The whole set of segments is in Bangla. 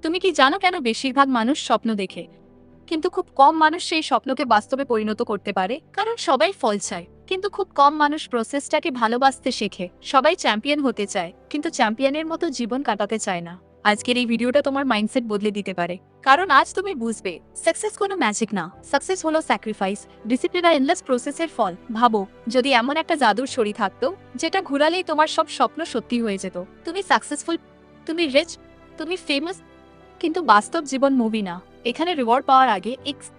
তুমি কি জানো কেন বেশিরভাগ মানুষ স্বপ্ন দেখে কিন্তু খুব কম মানুষ সেই স্বপ্নকে বাস্তবে পরিণত করতে পারে? কারণ সবাই ফল চায় কিন্তু খুব কম মানুষ প্রসেসটাকে ভালোবাসতে শেখে। সবাই চ্যাম্পিয়ন হতে চায় কিন্তু চ্যাম্পিয়নের মতো জীবন কাটাতে চায় না। আজকের এই ভিডিওটা তোমার মাইন্ডসেট বদলে দিতে পারে, কারণ আজ তুমি বুঝবে সাকসেস কোনো ম্যাজিক না, সাকসেস হলো স্যাক্রিফাইস, ডিসিপ্লিন আর এন্ডলেস প্রসেসের ফল। ভাবো, যদি এমন একটা জাদুর ছড়ি থাকতো যেটা ঘুরালেই তোমার সব স্বপ্ন সত্যি হয়ে যেত। তুমি সাকসেসফুল, তুমি রিচ, তুমি ফেমাস, কিন্তু বাস্তব জীবন মুভি না। এখানে রিওয়ার্ড পাওয়ার আগে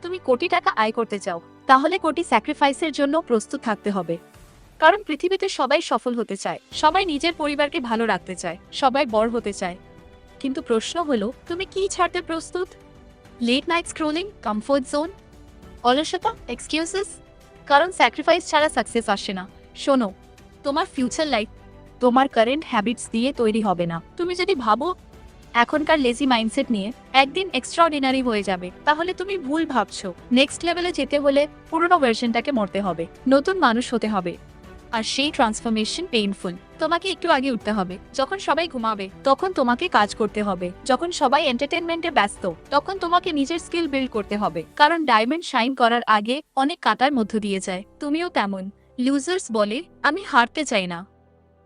তুমি কোটি টাকা আয় করতে চাও, তাহলে কোটি স্যাক্রিফাইসের জন্য প্রস্তুত থাকতে হবে। কারণ পৃথিবীতে সবাই সফল হতে চায়, সবাই নিজের পরিবারকে ভালো রাখতে চায়, সবাই বড় হতে চায়। কিন্তু প্রশ্ন হলো, তুমি কি ছাড়তে প্রস্তুত? Late night scrolling, comfort zone, অলসতা, এক্সকিউজেস? কারণ স্যাক্রিফাইস ছাড়া সাকসেস আসে না। শোনো, তোমার ফিউচার লাইফ তোমার কারেন্ট হ্যাবিটস দিয়ে তৈরি হবে না। তুমি যদি ভাবো এখনকার লেজি মাইন্ডসেট নিয়ে একদিন এক্সট্রাঅর্ডিনারি হয়ে যাবে, তাহলে তুমি ভুল ভাবছো। নেক্সট লেভেলে যেতে হলে পুরনো ভার্সনটাকে মরতে হবে, নতুন মানুষ হতে হবে। আর সেই ট্রান্সফরমেশন পেইনফুল। তোমাকে একটু আগে উঠতে হবে, যখন সবাই ঘুমাবে তখন তোমাকে কাজ করতে হবে, যখন সবাই এন্টারটেনমেন্টে ব্যস্ত তখন তোমাকে নিজের স্কিল বিল্ড করতে হবে। কারণ ডায়মন্ড শাইন করার আগে অনেক কাটার মধ্য দিয়ে যায়। তুমিও তেমন। লুজার্স বলে আমি হারতে চাই না,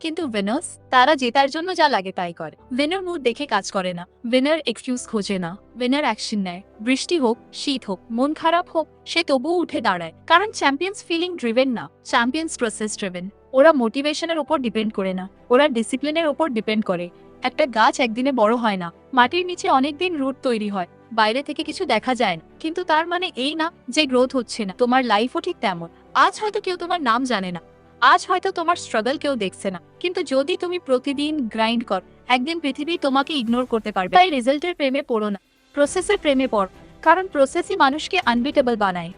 কিন্তু উইনার্স তারা জেতার জন্য যা লাগে তাই করে। উইনার মুড দেখে কাজ করে না, উইনার এক্সকিউজ খোঁজে না, উইনার অ্যাকশন নেয়। বৃষ্টি হোক, শীত হোক, মন খারাপ হোক, সে তবুও উঠে দাঁড়ায়। কারণ চ্যাম্পিয়ন্স ফিলিং ড্রিভেন না, চ্যাম্পিয়ন্স প্রসেস ড্রিভেন। ওরা মোটিভেশনের উপর ডিপেন্ড করে না, ওরা ডিসিপ্লিনের উপর ডিপেন্ড করে। একটা গাছ একদিনে বড় হয় না, মাটির নিচে অনেকদিন রুট তৈরি হয়। বাইরে থেকে কিছু দেখা যায় না, কিন্তু তার মানে এই না যে গ্রোথ হচ্ছে না। তোমার লাইফও ঠিক তেমন। আজ হয়তো কেউ তোমার নাম জানে না, আজ হয়তো তোমার স্ট্রাগল কেউ দেখছে না, কিন্তু যদি তুমি প্রতিদিন গ্রাইন্ড কর, একদিন পৃথিবী তোমাকে ইগনোর করতে পারবে। তাই রেজাল্টের প্রেমে পড়ো না, প্রসেসের প্রেমে পড়। কারণ প্রসেসই মানুষকে আনবিটেবল বানায়।